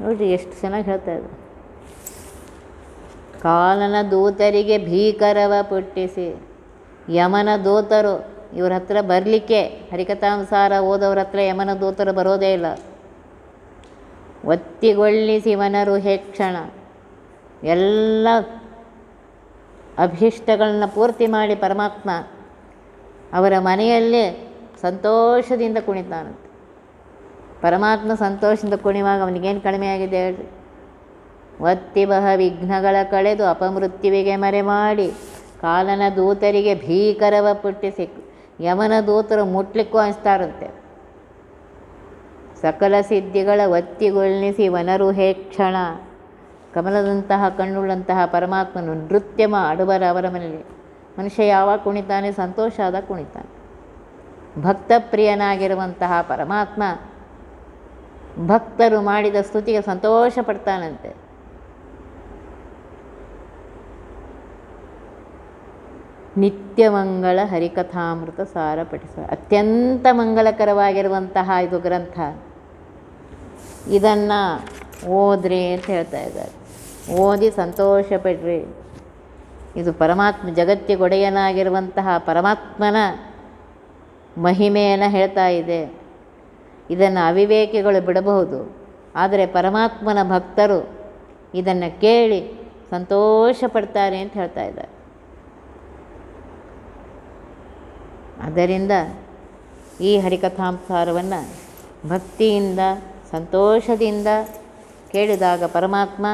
ನೋಡಿರಿ ಎಷ್ಟು ಚೆನ್ನಾಗಿ ಹೇಳ್ತಾ ಇದ್ರು. ಕಾಲನ ದೂತರಿಗೆ ಭೀಕರವ ಪುಟ್ಟಿಸಿ, ಯಮನ ದೂತರು ಇವ್ರ ಹತ್ರ ಬರಲಿಕ್ಕೆ, ಹರಿಕಥಾಂಸಾರ ಓದೋರ ಹತ್ರ ಯಮನ ದೂತರು ಬರೋದೇ ಇಲ್ಲ. ಒತ್ತಿಗೊಳ್ಳಿಸಿ ಇವನರು ಹೇಕ್ಷಣ, ಎಲ್ಲ ಅಭೀಷ್ಟಗಳನ್ನ ಪೂರ್ತಿ ಮಾಡಿ ಪರಮಾತ್ಮ ಅವರ ಮನೆಯಲ್ಲೇ ಸಂತೋಷದಿಂದ ಕುಣಿತಾನಂತೆ. ಪರಮಾತ್ಮ ಸಂತೋಷದಿಂದ ಕುಣಿವಾಗ ಅವನಿಗೇನು ಕಡಿಮೆ ಆಗಿದೆ ಹೇಳ್ರಿ. ಒತ್ತಿ ಬಹ ವಿಘ್ನಗಳ ಕಳೆದು ಅಪಮೃತ್ಯುವಿಗೆ ಮರೆ ಮಾಡಿ ಕಾಲನ ದೂತರಿಗೆ ಭೀಕರವ ಪುಟ್ಟಿಸಿ, ಯಮನ ದೂತರು ಮುಟ್ಲಿಕ್ಕೂ ಅನಿಸ್ತಾರಂತೆ. ಸಕಲ ಸಿದ್ಧಿಗಳ ಒತ್ತಿಗೊಳ್ಳಿಸಿ ವನರು ಹೇಕ್ಷಣ, ಕಮಲದಂತಹ ಕಣ್ಣುಳ್ಳಂತಹ ಪರಮಾತ್ಮನು ನೃತ್ಯ ಮಾಡುವರ ಅವರ ಮನೆಯಲ್ಲಿ. ಮನುಷ್ಯ ಯಾವಾಗ ಕುಣಿತಾನೆ, ಸಂತೋಷ ಆದಾಗ ಕುಣಿತಾನೆ. ಭಕ್ತಪ್ರಿಯನಾಗಿರುವಂತಹ ಪರಮಾತ್ಮ ಭಕ್ತರು ಮಾಡಿದ ಸ್ತುತಿಗೆ ಸಂತೋಷ ಪಡ್ತಾನಂತೆ. ನಿತ್ಯ ಮಂಗಳ ಹರಿಕಥಾಮೃತ ಸಾರ ಪಠಿಸ, ಅತ್ಯಂತ ಮಂಗಲಕರವಾಗಿರುವಂತಹ ಇದು ಗ್ರಂಥ. ಇದನ್ನು ಓದ್ರಿ ಅಂತ ಹೇಳ್ತಾ ಇದ್ದಾರೆ. ಓದಿ ಸಂತೋಷ ಪಡ್ರಿ. ಇದು ಪರಮಾತ್ಮ ಜಗತ್ತಿಗೊಡೆಯನಾಗಿರುವಂತಹ ಪರಮಾತ್ಮನ ಮಹಿಮೆಯನ್ನು ಹೇಳ್ತಾ ಇದೆ. ಇದನ್ನು ಅವಿವೇಕಿಗಳು ಬಿಡಬಹುದು, ಆದರೆ ಪರಮಾತ್ಮನ ಭಕ್ತರು ಇದನ್ನು ಕೇಳಿ ಸಂತೋಷ ಪಡ್ತಾರೆ ಅಂತ ಹೇಳ್ತಾ ಇದ್ದಾರೆ. ಆದ್ದರಿಂದ ಈ ಹರಿಕಥಾಂಸಾರವನ್ನು ಭಕ್ತಿಯಿಂದ ಸಂತೋಷದಿಂದ ಕೇಳಿದಾಗ ಪರಮಾತ್ಮ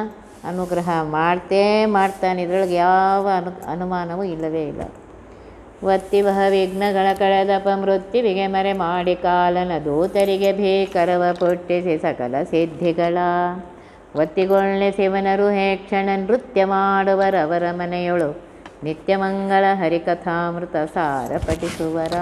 ಅನುಗ್ರಹ ಮಾಡ್ತಾನೆ. ಇದರೊಳಗೆ ಯಾವ ಅನುಮಾನವೂ ಇಲ್ಲವೇ ಇಲ್ಲ. ಒತ್ತಿ ಬಹ ವಿಘ್ನಗಳ ಕಳೆದ ಅಪಮೃತ್ಯುವಿಗೆ ಮರೆ ಮಾಡಿ ಕಾಲನ ದೂತರಿಗೆ ಭೀಕರವ ಪುಟ್ಟಿಸಿ ಸಕಲ ಸಿದ್ಧಿಗಳ ಒತ್ತಿಗೊಳ್ಳಿಸಿವನರು ಹೇಕ್ಷಣ ನೃತ್ಯ ಮಾಡುವರವರ ಮನೆಯೊಳು ನಿತ್ಯ ಮಂಗಳ ಹರಿಕಥಾಮೃತ ಸಾರ ಪಠಿಸುವರ.